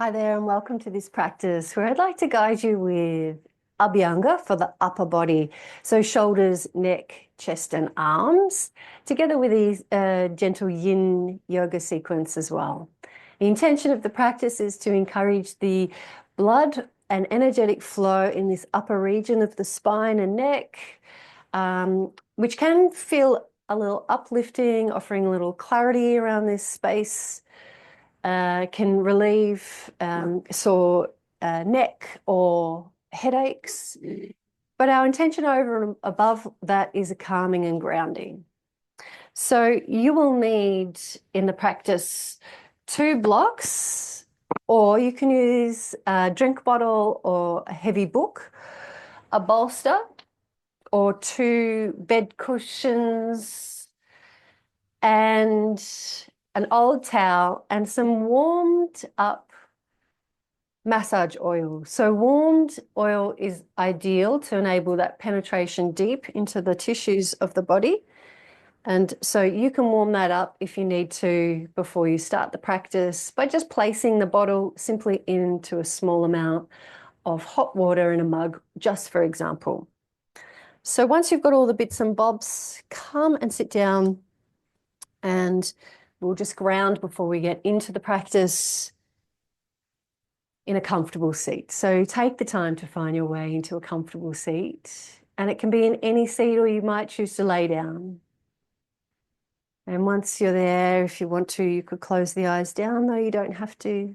Hi there, and welcome to this practice where I'd like to guide you with Abhyanga for the upper body. So shoulders, neck, chest, and arms, together with these gentle Yin Yoga sequence as well. The intention of the practice is to encourage the blood and energetic flow in this upper region of the spine and neck, which can feel a little uplifting, offering a little clarity around this space. Can relieve sore neck or headaches. But our intention over and above that is a calming and grounding. So you will need in the practice 2 blocks, or you can use a drink bottle or a heavy book, a bolster, or 2 bed cushions, and an old towel and some warmed up massage oil. So warmed oil is ideal to enable that penetration deep into the tissues of the body. And so you can warm that up if you need to before you start the practice by just placing the bottle simply into a small amount of hot water in a mug, just for example. So once you've got all the bits and bobs, come and sit down, and we'll just ground before we get into the practice in a comfortable seat. So take the time to find your way into a comfortable seat, and it can be in any seat, or you might choose to lay down. And once you're there, if you want to, you could close the eyes down, though you don't have to.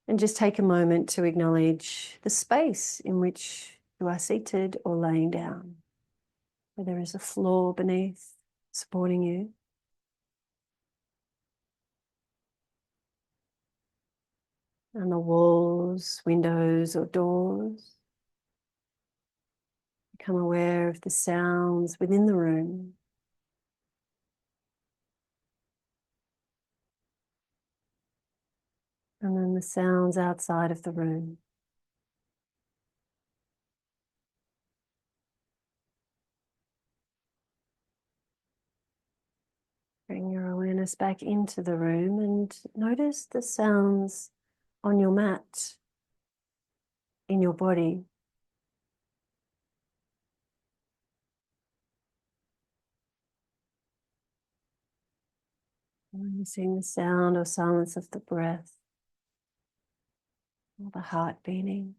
And just take a moment to acknowledge the space in which you are seated or laying down, where there is a floor beneath supporting you. And the walls, windows, or doors. Become aware of the sounds within the room. And then the sounds outside of the room. Bring your awareness back into the room and notice the sounds on your mat, in your body. Noticing the sound or silence of the breath, or the heart beating.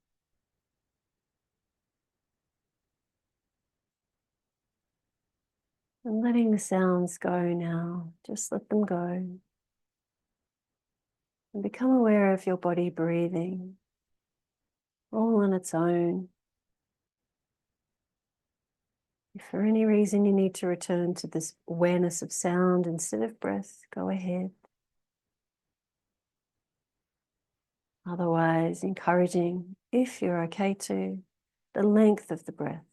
And letting the sounds go now. Just let them go. And become aware of your body breathing, all on its own. If for any reason you need to return to this awareness of sound instead of breath, go ahead. Otherwise, encouraging, if you're okay to, the length of the breath.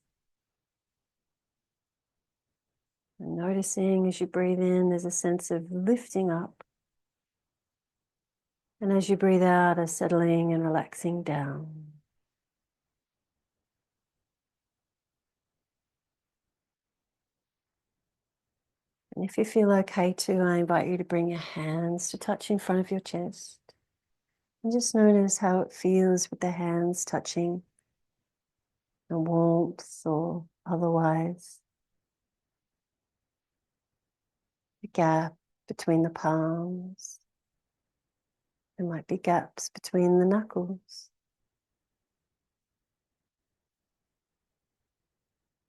And noticing as you breathe in, there's a sense of lifting up. And as you breathe out, a settling and relaxing down. And if you feel okay to, I invite you to bring your hands to touch in front of your chest. And just notice how it feels with the hands touching, the warmth or otherwise. The gap between the palms. There might be gaps between the knuckles.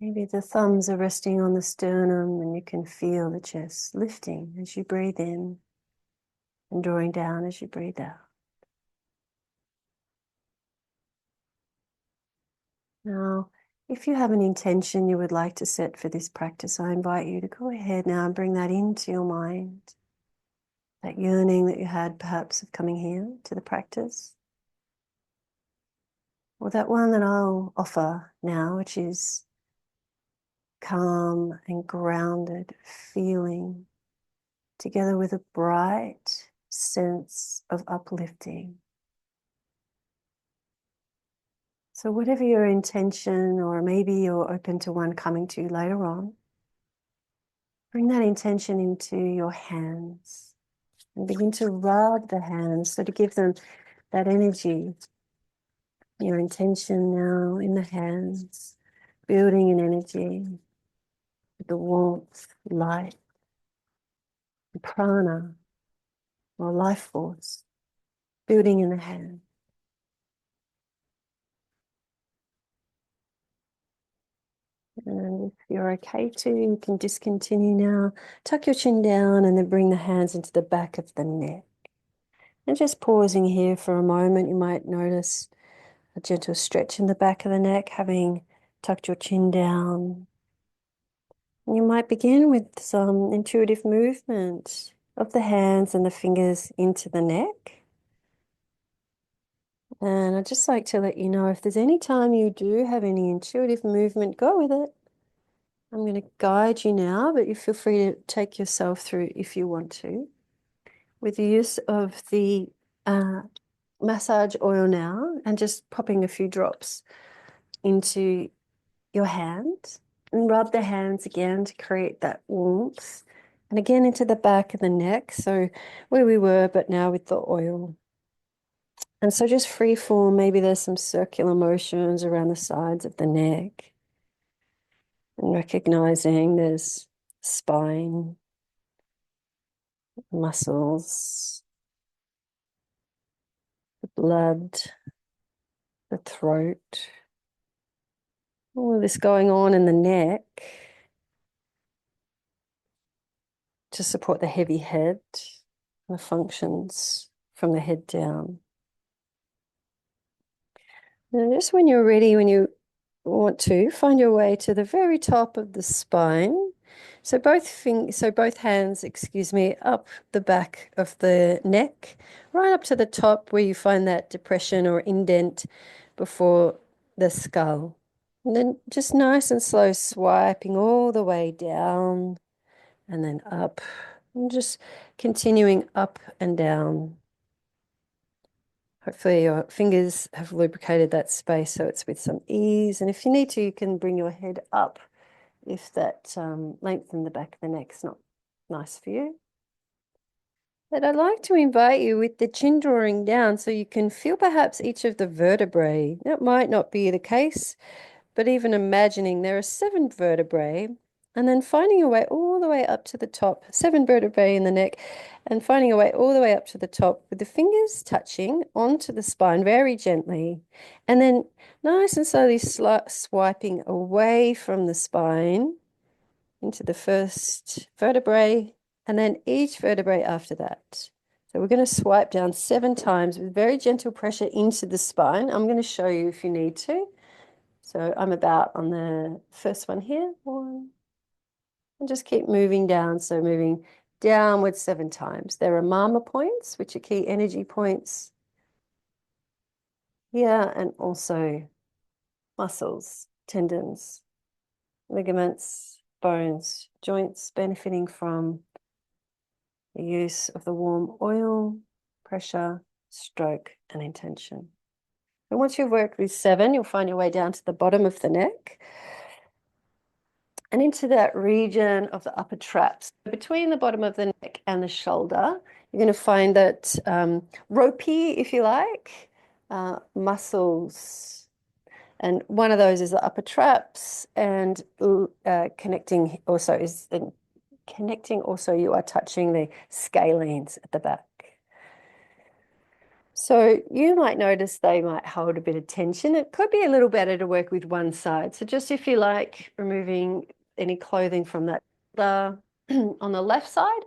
Maybe the thumbs are resting on the sternum and you can feel the chest lifting as you breathe in and drawing down as you breathe out. Now, if you have an intention you would like to set for this practice, I invite you to go ahead now and bring that into your mind. That yearning that you had perhaps of coming here to the practice. Or that one that I'll offer now, which is calm and grounded feeling, together with a bright sense of uplifting. So whatever your intention, or maybe you're open to one coming to you later on, bring that intention into your hands. And begin to rub the hands, so to give them that energy. Your intention now in the hands, building an energy, the warmth, light, the prana, or life force, building in the hand. And if you're okay to, you can discontinue now. Tuck your chin down and then bring the hands into the back of the neck. And just pausing here for a moment, you might notice a gentle stretch in the back of the neck, having tucked your chin down. And you might begin with some intuitive movement of the hands and the fingers into the neck. And I'd just like to let you know, if there's any time you do have any intuitive movement, go with it. I'm going to guide you now, but you feel free to take yourself through if you want to. With the use of the massage oil now, and just popping a few drops into your hand, and rub the hands again to create that warmth. And again into the back of the neck, so where we were, but now with the oil. And so just free form, maybe there's some circular motions around the sides of the neck. And recognizing there's spine, muscles, the blood, the throat. All of this going on in the neck to support the heavy head, the functions from the head down. And just when you're ready, when you want to, find your way to the very top of the spine. So both hands, excuse me, up the back of the neck, right up to the top where you find that depression or indent before the skull. And then just nice and slow swiping all the way down and then up, and just continuing up and down. Hopefully your fingers have lubricated that space so it's with some ease. And if you need to, you can bring your head up if that length in the back of the neck is not nice for you. But I'd like to invite you with the chin drawing down so you can feel perhaps each of the vertebrae. That might not be the case, but even imagining there are 7 vertebrae, and then finding your way all the way up to the top, 7 vertebrae in the neck, and finding your way all the way up to the top with the fingers touching onto the spine very gently, and then nice and slowly swiping away from the spine into the first vertebrae, and then each vertebrae after that. So we're going to swipe down 7 times with very gentle pressure into the spine. I'm going to show you if you need to. So I'm about on the first one here, 1, and just keep moving down. So moving downwards 7 times. There are mama points, which are key energy points here, and also muscles, tendons, ligaments, bones, joints benefiting from the use of the warm oil, pressure, stroke, and intention. And once you've worked with 7, you'll find your way down to the bottom of the neck and into that region of the upper traps. Between the bottom of the neck and the shoulder, you're going to find that ropey, if you like, muscles. And one of those is the upper traps, and connecting also you are touching the scalenes at the back. So you might notice they might hold a bit of tension. It could be a little better to work with one side. So just if you like, removing any clothing from that on the left side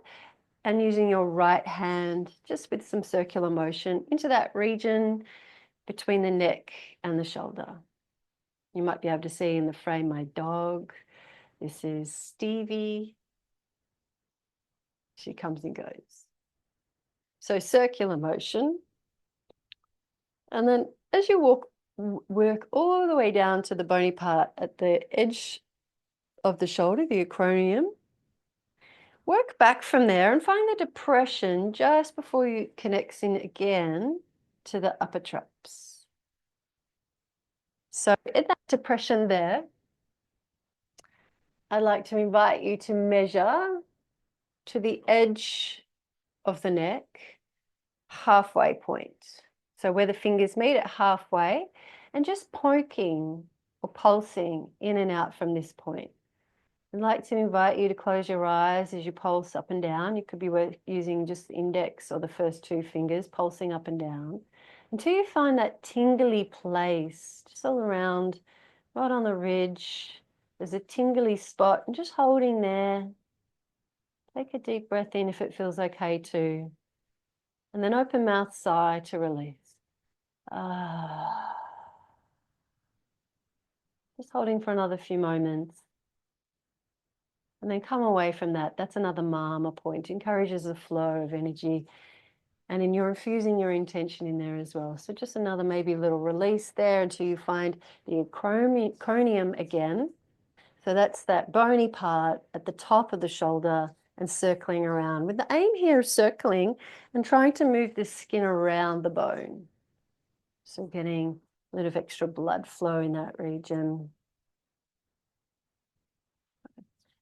and using your right hand just with some circular motion into that region between the neck and the shoulder. You might be able to see in the frame my dog. This is Stevie. She comes and goes. So circular motion. And then as you work all the way down to the bony part at the edge of the shoulder, the acromion, work back from there and find the depression just before you connect in again to the upper traps. So in that depression there, I'd like to invite you to measure to the edge of the neck, halfway point. So where the fingers meet at halfway, and just poking or pulsing in and out from this point. I'd like to invite you to close your eyes as you pulse up and down. You could be using just the index or the first two fingers, pulsing up and down, until you find that tingly place just all around, right on the ridge. There's a tingly spot, and just holding there. Take a deep breath in if it feels okay to. And then open mouth, sigh to release. Ah. Just holding for another few moments. And then come away from that. That's another mama point. Encourages the flow of energy. And then you're infusing your intention in there as well. So just another maybe little release there until you find the acromion again. So that's that bony part at the top of the shoulder and circling around. With the aim here of circling and trying to move the skin around the bone. So getting a little extra blood flow in that region.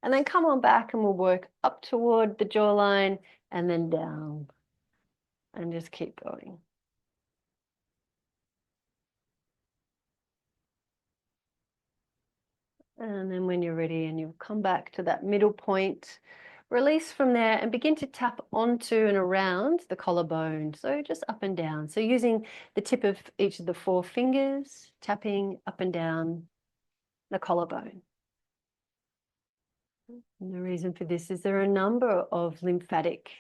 And then come on back and we'll work up toward the jawline and then down. And just keep going. And then when you're ready and you'll come back to that middle point, release from there and begin to tap onto and around the collarbone. So just up and down. So using the tip of each of the four fingers, tapping up and down the collarbone. And the reason for this is there are a number of lymphatic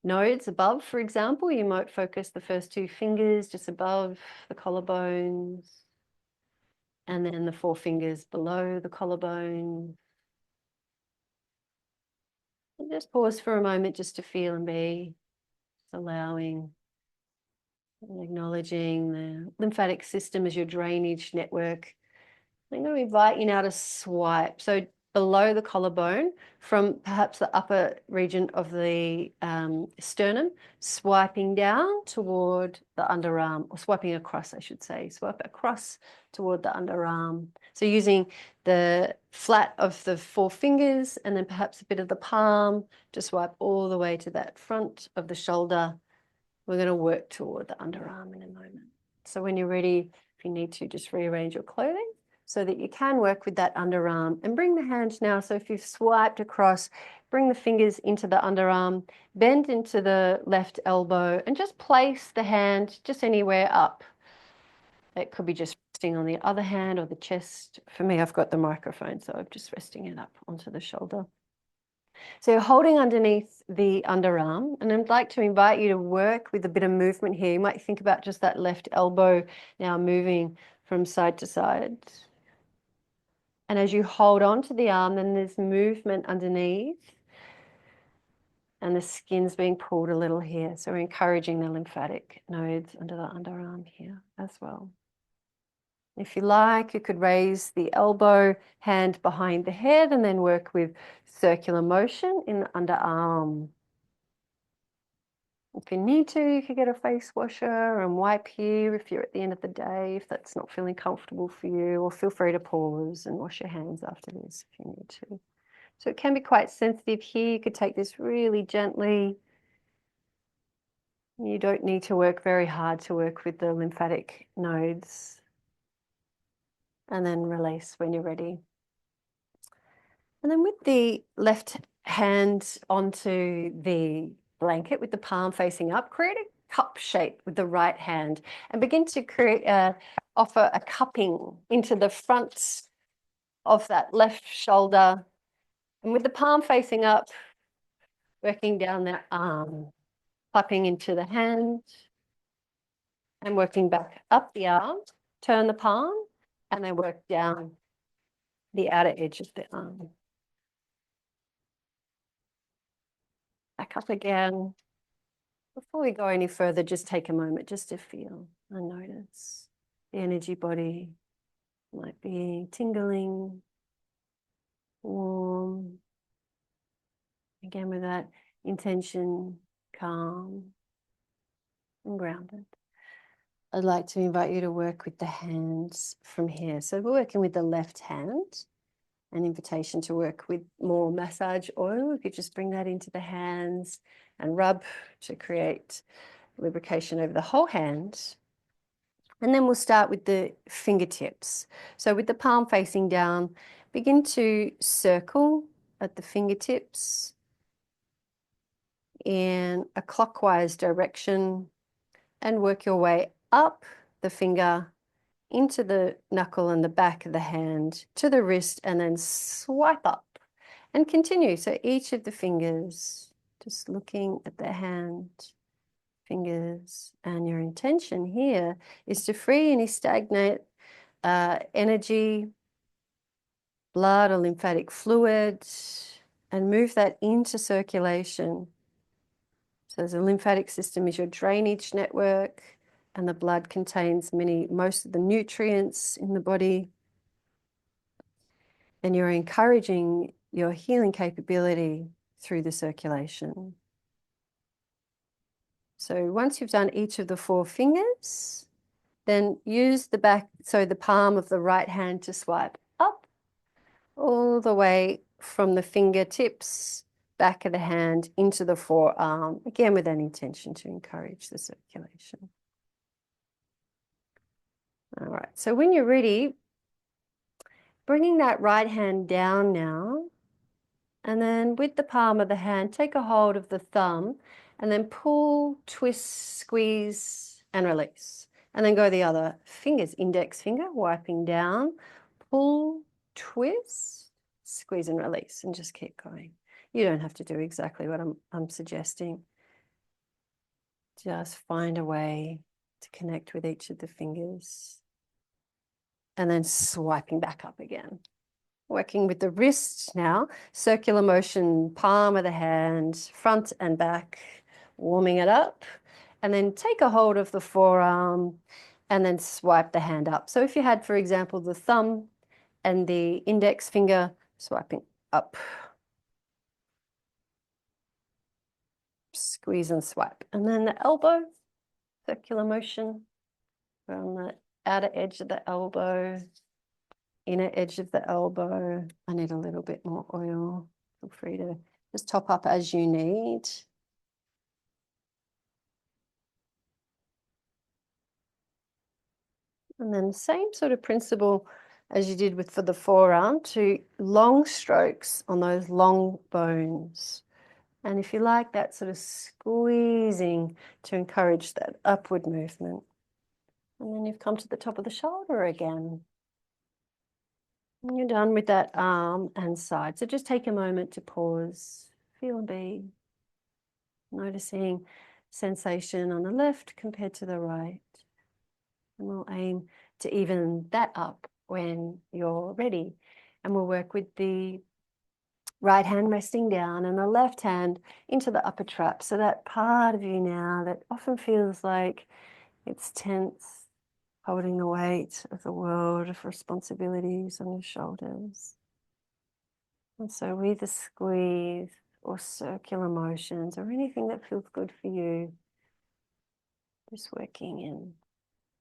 nodes above, for example. You might focus the first two fingers just above the collarbones, and then the four fingers below the collarbone. And just pause for a moment just to feel and be, just allowing and acknowledging the lymphatic system as your drainage network. I'm going to invite you now to swipe. So below the collarbone, from perhaps the upper region of the sternum, swiping down toward the underarm, or swiping across, I should say, swipe across toward the underarm. So using the flat of the four fingers and then perhaps a bit of the palm to swipe all the way to that front of the shoulder. We're going to work toward the underarm in a moment. So when you're ready, if you need to, just rearrange your clothing so that you can work with that underarm and bring the hand now. So if you've swiped across, bring the fingers into the underarm, bend into the left elbow and just place the hand just anywhere up. It could be just resting on the other hand or the chest. For me, I've got the microphone, so I'm just resting it up onto the shoulder. So you're holding underneath the underarm, and I'd like to invite you to work with a bit of movement here. You might think about just that left elbow now moving from side to side. And as you hold on to the arm, then there's movement underneath, and the skin's being pulled a little here. So we're encouraging the lymphatic nodes under the underarm here as well. If you like, you could raise the elbow, hand behind the head, and then work with circular motion in the underarm. If you need to, you could get a face washer and wipe here if you're at the end of the day, if that's not feeling comfortable for you, or feel free to pause and wash your hands after this if you need to. So it can be quite sensitive here. You could take this really gently. You don't need to work very hard to work with the lymphatic nodes. And then release when you're ready. And then with the left hand onto the blanket with the palm facing up, create a cup shape with the right hand and begin to create offer a cupping into the front of that left shoulder. And with the palm facing up, working down that arm, cupping into the hand and working back up the arm, turn the palm and then work down the outer edge of the arm. Back up again. Before we go any further, just take a moment just to feel and notice the energy body might be tingling, warm. Again, with that intention, calm and grounded. I'd like to invite you to work with the hands from here. So we're working with the left hand. An invitation to work with more massage oil. We could just bring that into the hands and rub to create lubrication over the whole hand. And then we'll start with the fingertips. So with the palm facing down, begin to circle at the fingertips in a clockwise direction and work your way up the finger into the knuckle and the back of the hand to the wrist, and then swipe up and continue. So each of the fingers, just looking at the hand, fingers, and your intention here is to free any stagnant energy, blood or lymphatic fluid, and move that into circulation. So the lymphatic system is your drainage network, and the blood contains most of the nutrients in the body. And you're encouraging your healing capability through the circulation. So once you've done each of the 4 fingers, then use the back, so the palm of the right hand to swipe up all the way from the fingertips, back of the hand into the forearm, again with an intention to encourage the circulation. All right, so when you're ready, bringing that right hand down now, and then with the palm of the hand, take a hold of the thumb and then pull, twist, squeeze, and release. And then go the other fingers, index finger, wiping down, pull, twist, squeeze, and release, and just keep going. You don't have to do exactly what I'm suggesting. Just find a way to connect with each of the fingers. And then swiping back up again. Working with the wrist now, circular motion, palm of the hand, front and back, warming it up. And then take a hold of the forearm and then swipe the hand up. So if you had, for example, the thumb and the index finger swiping up, squeeze and swipe. And then the elbow, circular motion from the outer edge of the elbow, inner edge of the elbow. I need a little bit more oil. Feel free to just top up as you need. And then the same sort of principle as you did for the forearm, to long strokes on those long bones. And if you like, that sort of squeezing to encourage that upward movement. And then you've come to the top of the shoulder again. And you're done with that arm and side. So just take a moment to pause, feel and be, noticing sensation on the left compared to the right. And we'll aim to even that up when you're ready. And we'll work with the right hand resting down and the left hand into the upper trap. So that part of you now that often feels like it's tense, holding the weight of the world of responsibilities on your shoulders. And so with a squeeze or circular motions or anything that feels good for you, just working in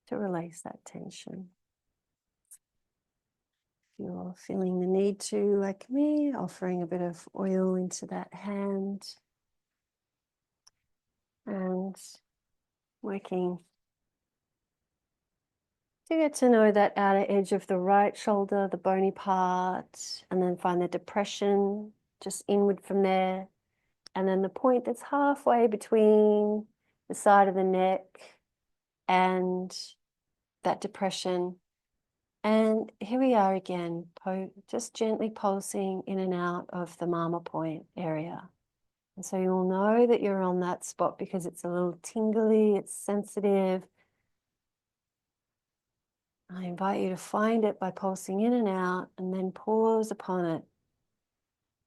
to release that tension. If you're feeling the need to, like me, offering a bit of oil into that hand and working to get to know that outer edge of the right shoulder, the bony part, and then find the depression just inward from there. And then the point that's halfway between the side of the neck and that depression. And here we are again, just gently pulsing in and out of the mama point area. And so you'll know that you're on that spot because it's a little tingly, it's sensitive. I invite you to find it by pulsing in and out and then pause upon it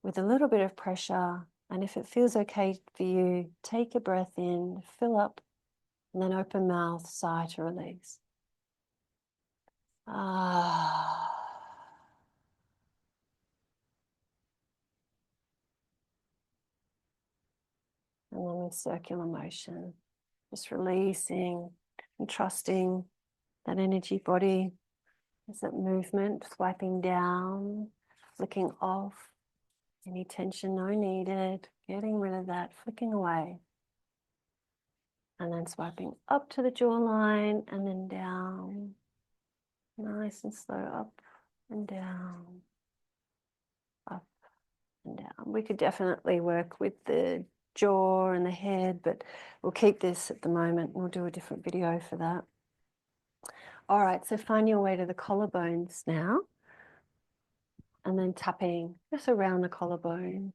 with a little bit of pressure. And if it feels okay for you, take a breath in, fill up, and then open mouth, sigh to release. Ah. And then with circular motion, just releasing and trusting that energy body as that movement, swiping down, flicking off, Any tension, no needed. Getting rid of that, flicking away. And then swiping up to the jawline and then down. Nice and slow, up and down. Up and down. We could definitely work with the jaw and the head, but we'll keep this at the moment and we'll do a different video for that. All right, so find your way to the collarbones now. And then tapping just around the collarbones.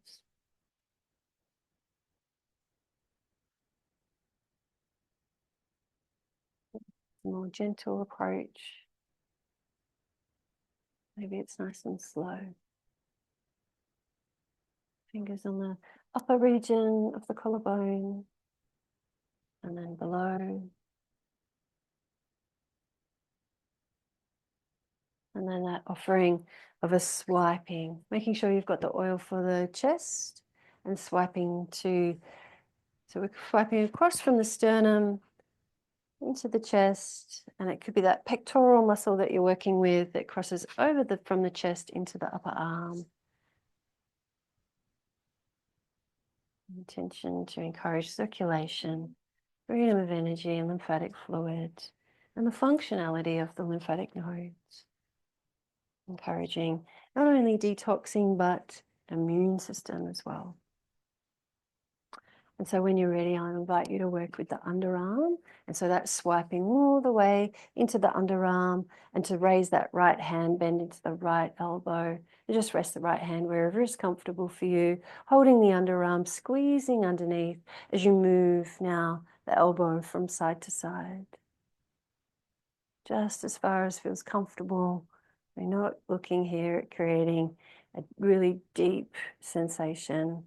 More gentle approach. Maybe it's nice and slow. Fingers on the upper region of the collarbone. And then below. And then that offering of a swiping, making sure you've got the oil for the chest and swiping to, so we're swiping across from the sternum into the chest, and it could be that pectoral muscle that you're working with that crosses over from the chest into the upper arm. Intention to encourage circulation, freedom of energy and lymphatic fluid, and the functionality of the lymphatic nodes. Encouraging not only detoxing, but immune system as well. And so when you're ready, I invite you to work with the underarm. And so that's swiping all the way into the underarm, and to raise that right hand, bend into the right elbow. And just rest the right hand wherever is comfortable for you, holding the underarm, squeezing underneath as you move now the elbow from side to side. Just as far as feels comfortable. We're not looking here at creating a really deep sensation.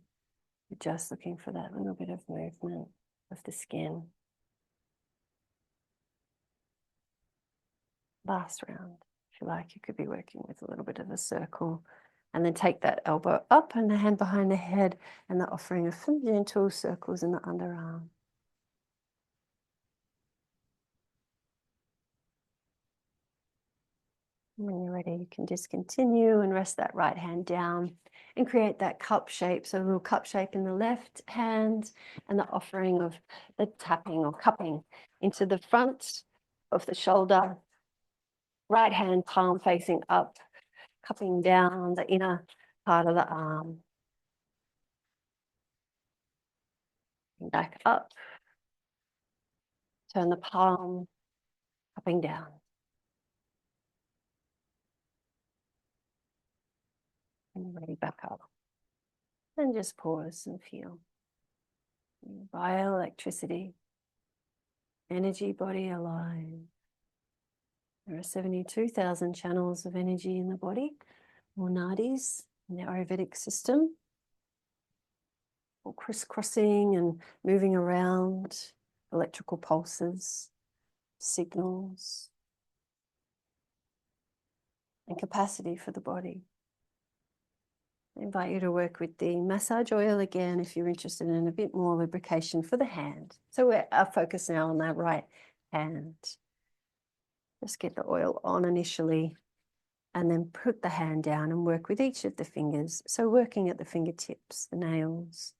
We're just looking for that little bit of movement of the skin. Last round, if you like, you could be working with a little bit of a circle. And then take that elbow up and the hand behind the head, and the offering of some gentle circles in the underarm. When you're ready, you can discontinue and rest that right hand down and create that cup shape. So a little cup shape in the left hand, and the offering of the tapping or cupping into the front of the shoulder. Right hand palm facing up, cupping down the inner part of the arm. Back up. Turn the palm, cupping down. And ready back up. And just pause and feel. Bioelectricity, energy body alive. There are 72,000 channels of energy in the body, or nadis, in the Ayurvedic system, all crisscrossing and moving around, electrical pulses, signals, and capacity for the body. I invite you to work with the massage oil again if you're interested in a bit more lubrication for the hand. So we're focused now on that right hand. Just get the oil on initially, and then put the hand down and work with each of the fingers. So working at the fingertips, the nails.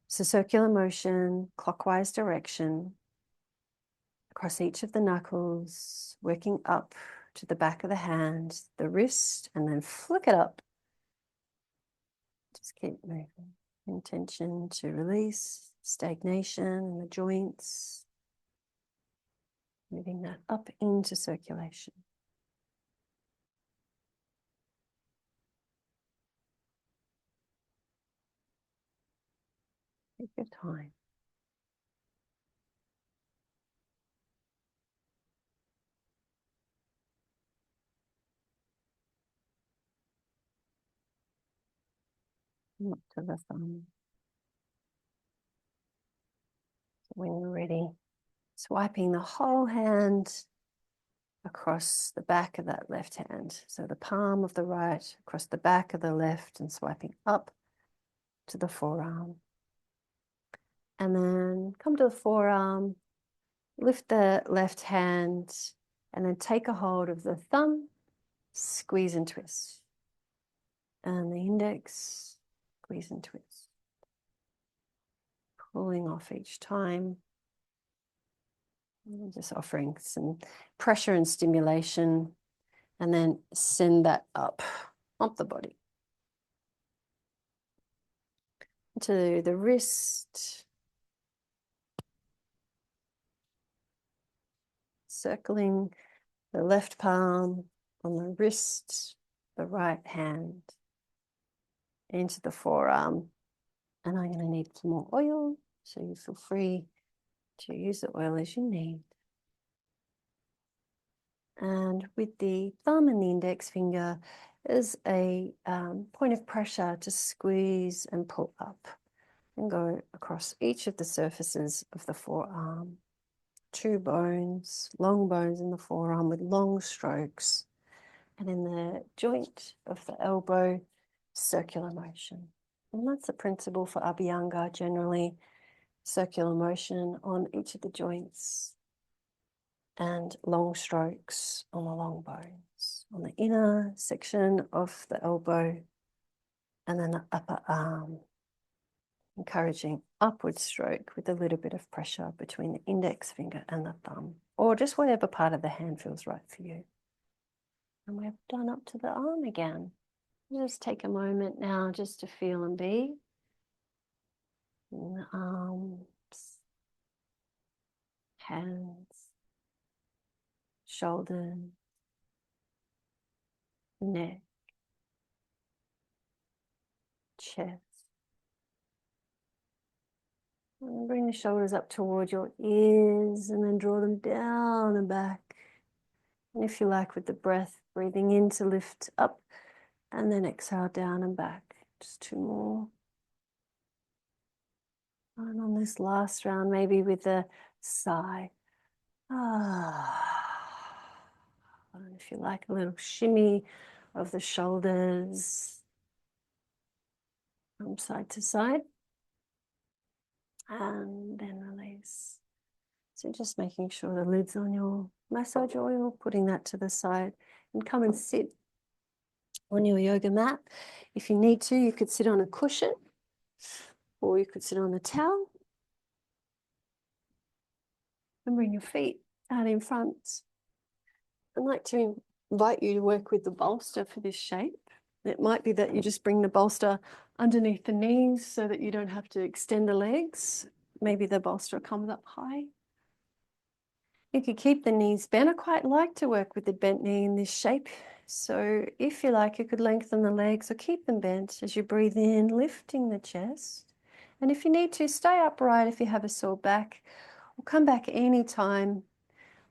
So circular motion, clockwise direction, across each of the knuckles, working up to the back of the hand, the wrist, and then flick it up. Just keep moving. Intention to release stagnation in the joints. Moving that up into circulation. Take your time. Up to the thumb. So when you're ready, swiping the whole hand across the back of that left hand. So the palm of the right across the back of the left, and swiping up to the forearm. And then come to the forearm, lift the left hand, and then take a hold of the thumb, squeeze and twist. and the index, squeeze and twist, pulling off each time. And just offering some pressure and stimulation, and then send that up the body to the wrist, circling the left palm on the wrist, the right hand into the forearm. And I'm going to need some more oil, so you feel free to use the oil as you need. And with the thumb and the index finger is a point of pressure to squeeze and pull up and go across each of the surfaces of the forearm. Two bones, long bones in the forearm with long strokes. And in the joint of the elbow, circular motion. And that's the principle for Abhyanga generally, circular motion on each of the joints and long strokes on the long bones, on the inner section of the elbow and then the upper arm, encouraging upward stroke with a little bit of pressure between the index finger and the thumb, or just whatever part of the hand feels right for you. And we've done up to the arm again. Just take a moment now just to feel and be in the arms, hands, shoulders, neck, chest. And bring the shoulders up toward your ears and then draw them down and back. And if you like, with the breath, breathing in to lift up and then exhale down and back. Just two more. And on this last round, maybe with a sigh. And if you like, a little shimmy of the shoulders from side to side. And then release. So just making sure the lid's on your massage oil, putting that to the side, and come and sit on your yoga mat. If you need to, you could sit on a cushion, or you could sit on a towel. And bring your feet out in front. I'd like to invite you to work with the bolster for this shape. It might be that you just bring the bolster underneath the knees so that you don't have to extend the legs. Maybe the bolster comes up high. You could keep the knees bent. I quite like to work with the bent knee in this shape. So if you like, you could lengthen the legs or keep them bent as you breathe in, lifting the chest. And if you need to, stay upright if you have a sore back, or come back anytime.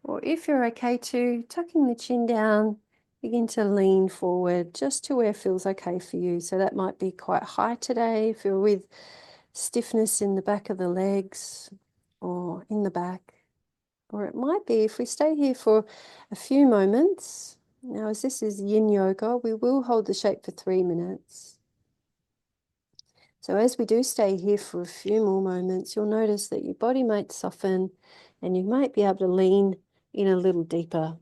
Or if you're okay to, tucking the chin down, begin to lean forward just to where it feels okay for you. So that might be quite high today if you're with stiffness in the back of the legs or in the back. Or it might be if we stay here for a few moments. Now, as this is Yin Yoga, we will hold the shape for 3 minutes. So as we do stay here for a few more moments, you'll notice that your body might soften and you might be able to lean in a little deeper.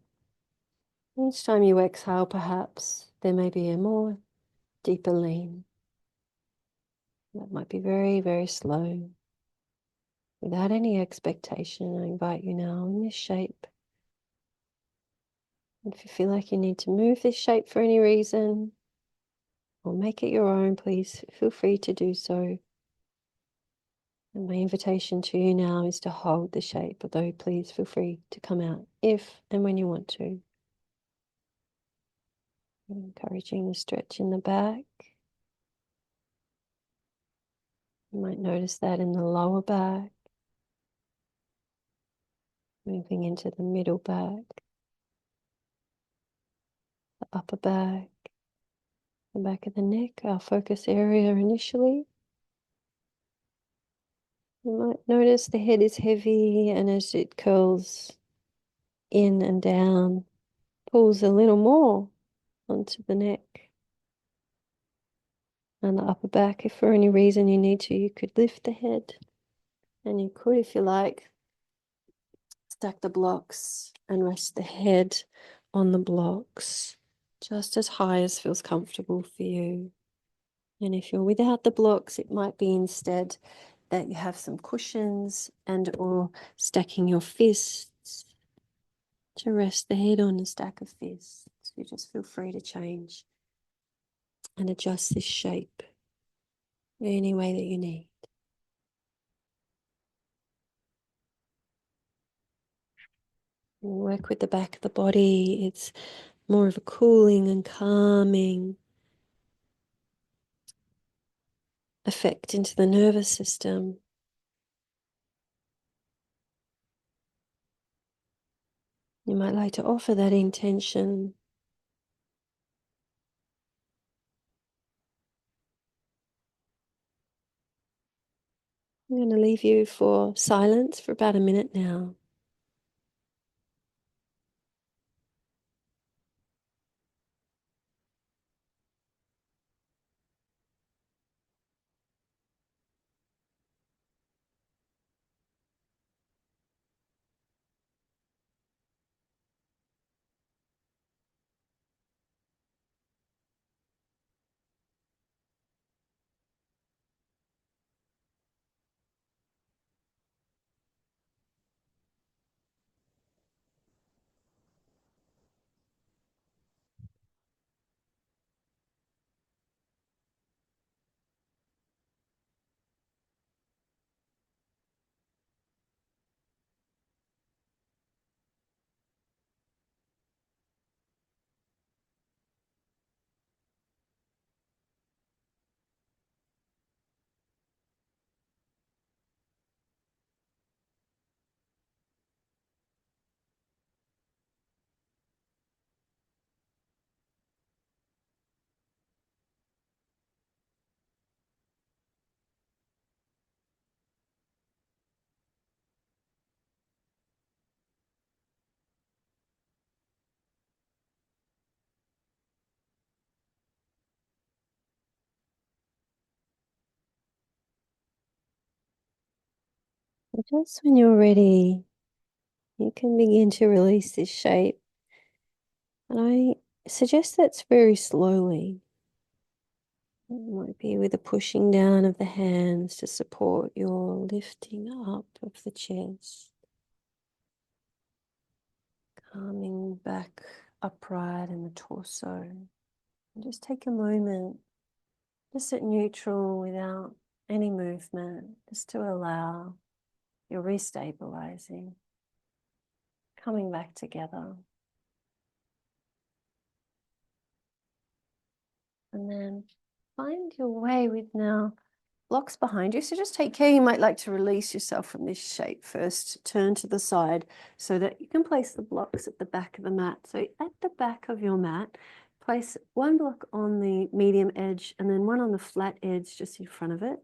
Each time you exhale, perhaps, there may be a more deeper lean. That might be very, very slow. Without any expectation, I invite you now in this shape. And if you feel like you need to move this shape for any reason, or make it your own, please feel free to do so. And my invitation to you now is to hold the shape, although please feel free to come out if and when you want to. Encouraging the stretch in the back. You might notice that in the lower back. Moving into the middle back, the upper back, the back of the neck, our focus area initially. You might notice the head is heavy, and as it curls in and down, pulls a little more onto the neck and the upper back. If for any reason you need to, you could lift the head, and you could, if you like, stack the blocks and rest the head on the blocks just as high as feels comfortable for you. And if you're without the blocks, it might be instead that you have some cushions and or stacking your fists to rest the head on a stack of fists. You just feel free to change and adjust this shape any way that you need. Work with the back of the body. It's more of a cooling and calming effect into the nervous system. You might like to offer that intention. I'm going to leave you for silence for about a minute now. Just when you're ready, you can begin to release this shape. And I suggest that's very slowly. It might be with a pushing down of the hands to support your lifting up of the chest, calming back upright in the torso. And just take a moment, just at neutral without any movement, just to allow your restabilizing, coming back together. And then find your way with now blocks behind you. So just take care. You might like to release yourself from this shape first. Turn to the side so that you can place the blocks at the back of the mat. So at the back of your mat, place one block on the medium edge and then one on the flat edge just in front of it.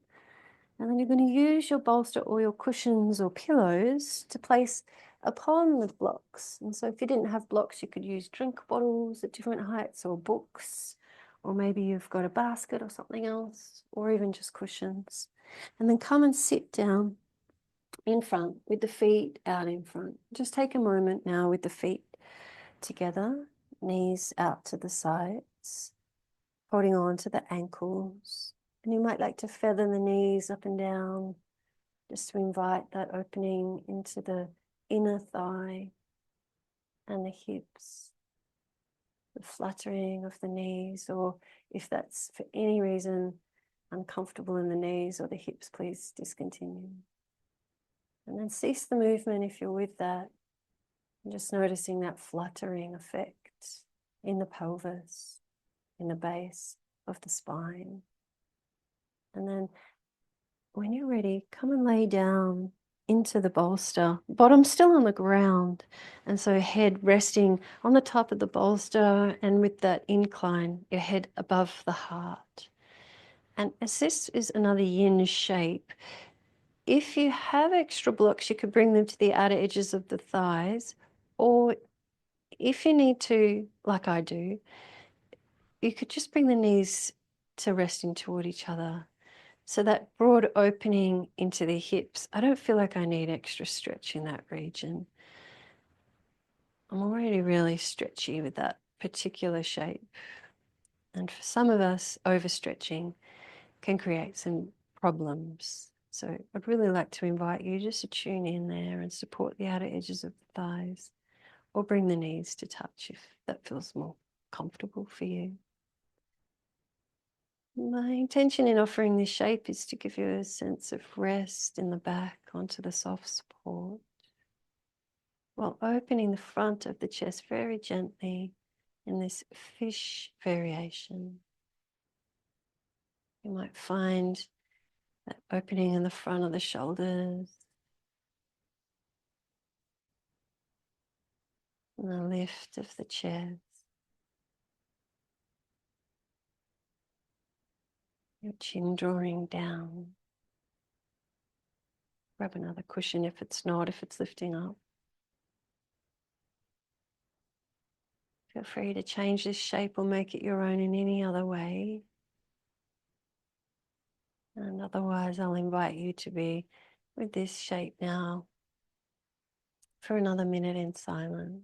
And then you're going to use your bolster or your cushions or pillows to place upon the blocks. And so if you didn't have blocks, you could use drink bottles at different heights or books, or maybe you've got a basket or something else, or even just cushions. And then come and sit down in front with the feet out in front. Just take a moment now with the feet together, knees out to the sides, holding on to the ankles. And you might like to feather the knees up and down, just to invite that opening into the inner thigh and the hips, the fluttering of the knees, or if that's for any reason uncomfortable in the knees or the hips, please discontinue. And then cease the movement if you're with that. And just noticing that fluttering effect in the pelvis, in the base of the spine. And then when you're ready, come and lay down into the bolster, bottom still on the ground. And so head resting on the top of the bolster and with that incline, your head above the heart. And as this is another yin shape, if you have extra blocks, you could bring them to the outer edges of the thighs, or if you need to, like I do, you could just bring the knees to resting toward each other. So that broad opening into the hips, I don't feel like I need extra stretch in that region. I'm already really stretchy with that particular shape. And for some of us, overstretching can create some problems. So I'd really like to invite you just to tune in there and support the outer edges of the thighs, or bring the knees to touch if that feels more comfortable for you. My intention in offering this shape is to give you a sense of rest in the back onto the soft support, while opening the front of the chest very gently in this fish variation. You might find that opening in the front of the shoulders and the lift of the chest. Your chin drawing down. Grab another cushion if it's not, if it's lifting up. Feel free to change this shape or make it your own in any other way. And otherwise, I'll invite you to be with this shape now for another minute in silence.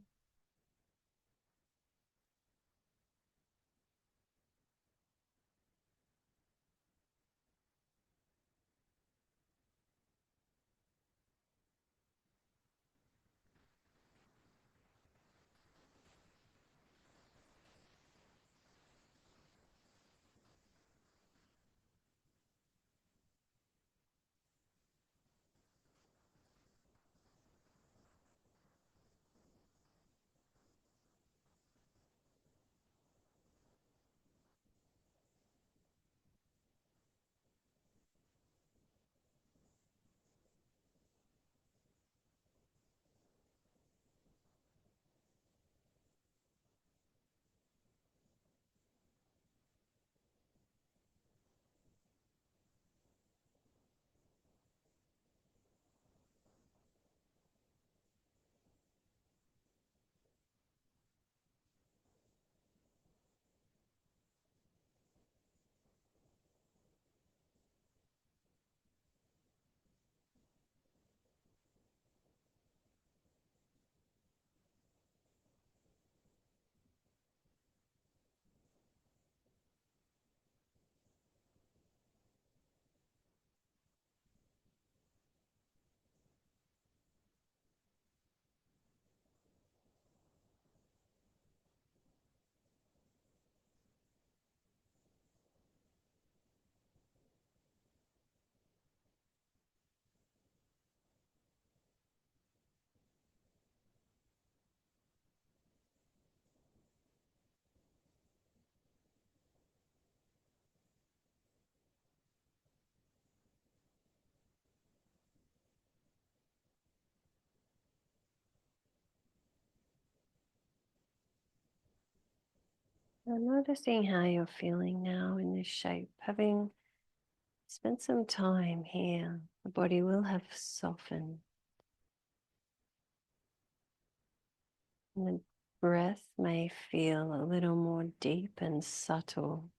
And noticing how you're feeling now in this shape, having spent some time here, the body will have softened. And the breath may feel a little more deep and subtle.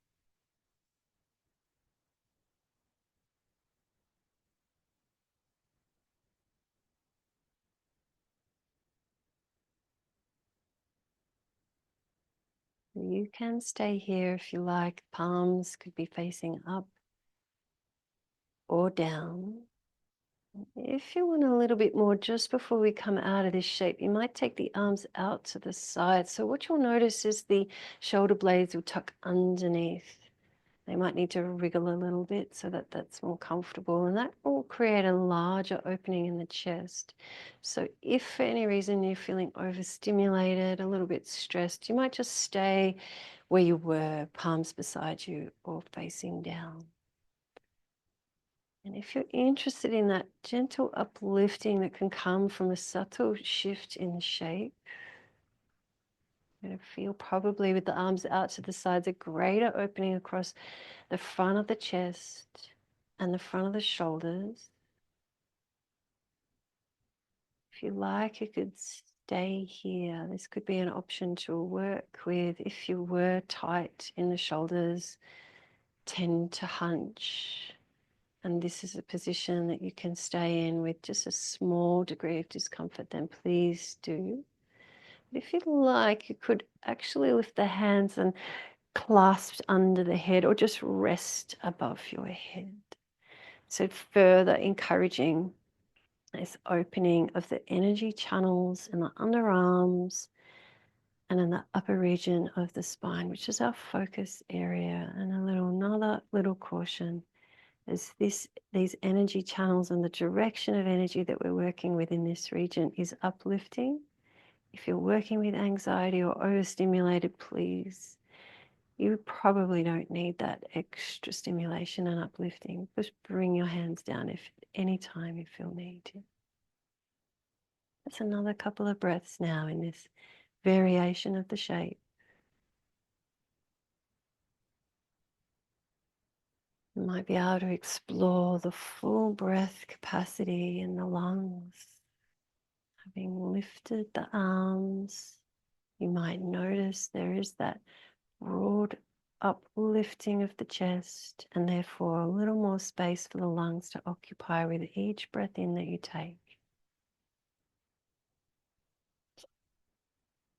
You can stay here if you like. Palms could be facing up or down. If you want a little bit more, just before we come out of this shape, you might take the arms out to the side. So what you'll notice is the shoulder blades will tuck underneath. They might need to wriggle a little bit so that that's more comfortable, and that will create a larger opening in the chest. So if for any reason you're feeling overstimulated, a little bit stressed, you might just stay where you were, palms beside you or facing down. And if you're interested in that gentle uplifting that can come from a subtle shift in shape, you're going to feel probably with the arms out to the sides a greater opening across the front of the chest and the front of the shoulders. If you like, you could stay here. This could be an option to work with if you were tight in the shoulders, tend to hunch. And this is a position that you can stay in with just a small degree of discomfort, then please do. But if you like, you could actually lift the hands and clasp under the head or just rest above your head. So further encouraging this opening of the energy channels in the underarms and in the upper region of the spine, which is our focus area. And another little caution is these energy channels and the direction of energy that we're working with in this region is uplifting. If you're working with anxiety or overstimulated, please, you probably don't need that extra stimulation and uplifting. Just bring your hands down if at any time you feel need to. That's another couple of breaths now in this variation of the shape. You might be able to explore the full breath capacity in the lungs. Having lifted the arms, you might notice there is that broad uplifting of the chest and therefore a little more space for the lungs to occupy with each breath in that you take.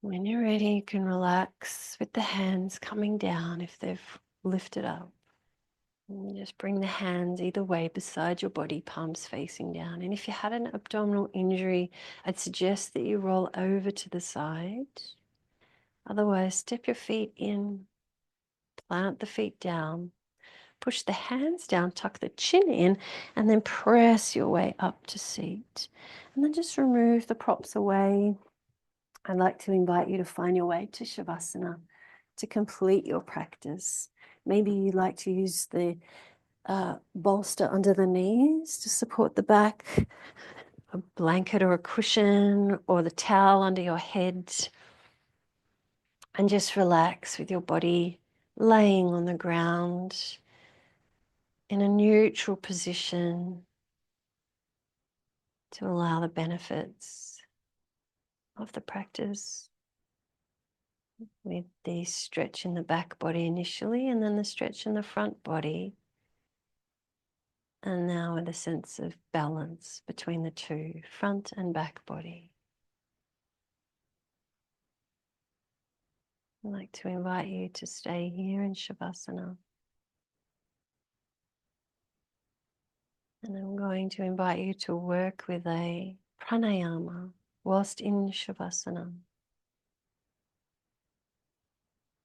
When you're ready, you can relax with the hands coming down if they've lifted up. And just bring the hands either way beside your body, palms facing down. And if you had an abdominal injury, I'd suggest that you roll over to the side. Otherwise, step your feet in, plant the feet down, push the hands down, tuck the chin in, and then press your way up to seat. And then just remove the props away. I'd like to invite you to find your way to Shavasana to complete your practice. Maybe you'd like to use the bolster under the knees to support the back, a blanket or a cushion, or the towel under your head. And just relax with your body laying on the ground in a neutral position to allow the benefits of the practice with the stretch in the back body initially and then the stretch in the front body. And now with a sense of balance between the two, front and back body. I'd like to invite you to stay here in Shavasana. And I'm going to invite you to work with a pranayama whilst in Shavasana.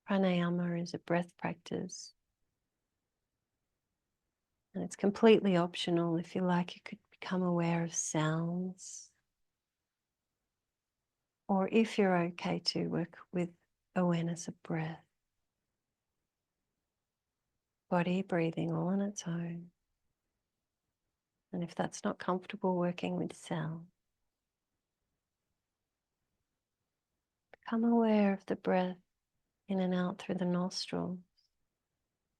Pranayama is a breath practice. And it's completely optional. If you like, you could become aware of sounds. Or if you're okay to work with awareness of breath. Body breathing all on its own. And if that's not comfortable working with sound, become aware of the breath in and out through the nostrils,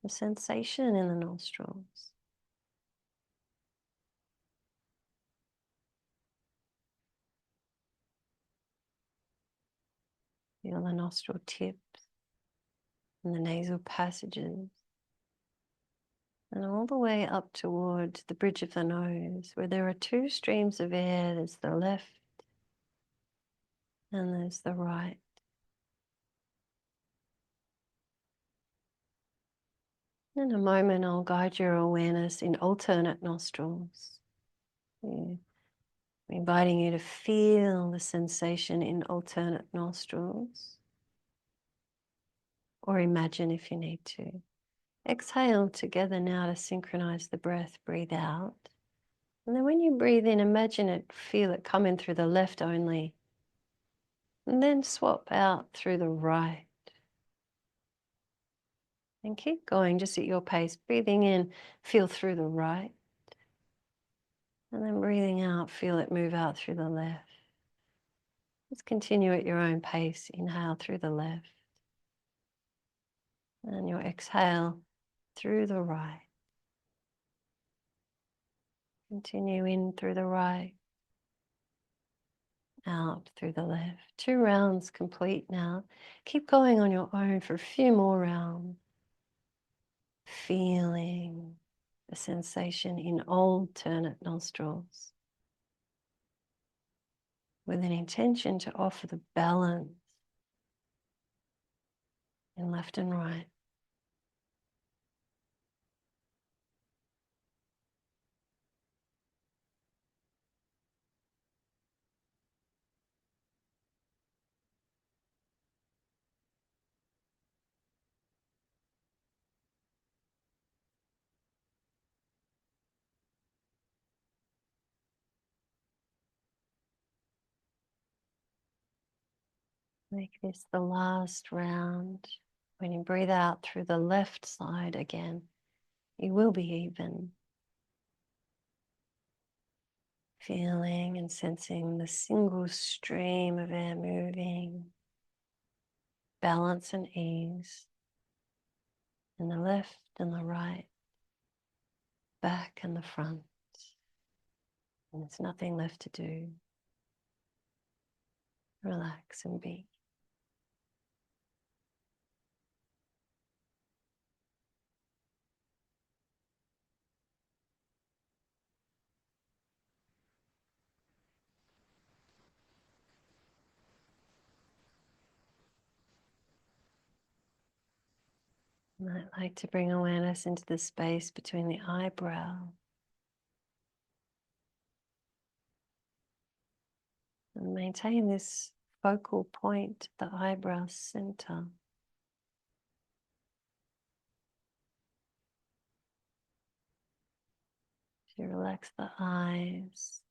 the sensation in the nostrils. Feel the nostril tips and the nasal passages. And all the way up towards the bridge of the nose, where there are two streams of air. There's the left and there's the right. In a moment, I'll guide your awareness in alternate nostrils. Yeah. I'm inviting you to feel the sensation in alternate nostrils, or imagine if you need to. Exhale together now to synchronize the breath. Breathe out. And then when you breathe in, imagine it, feel it come in through the left only. And then swap out through the right. And keep going just at your pace. Breathing in, feel through the right. And then breathing out, feel it move out through the left. Just continue at your own pace. Inhale through the left. And your exhale through the right. Continue in through the right. Out through the left. 2 rounds complete now. Keep going on your own for a few more rounds. Feeling the sensation in alternate nostrils. with an intention to offer the balance in left and right. Make this the last round. When you breathe out through the left side again, you will be even. Feeling and sensing the single stream of air moving, balance and ease in the left and the right, back and the front. And there's nothing left to do. Relax and be. You might like to bring awareness into the space between the eyebrow and maintain this focal point, the eyebrow center. To relax the eyes,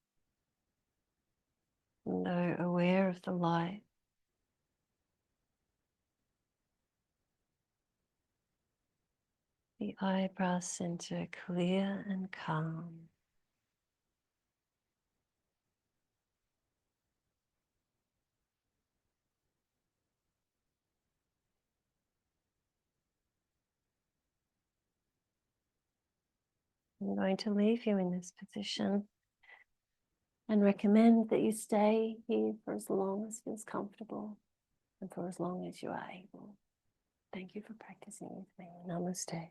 and though aware of the light, the eyebrow center clear and calm. I'm going to leave you in this position and recommend that you stay here for as long as feels comfortable and for as long as you are able. Thank you for practicing with me. Namaste.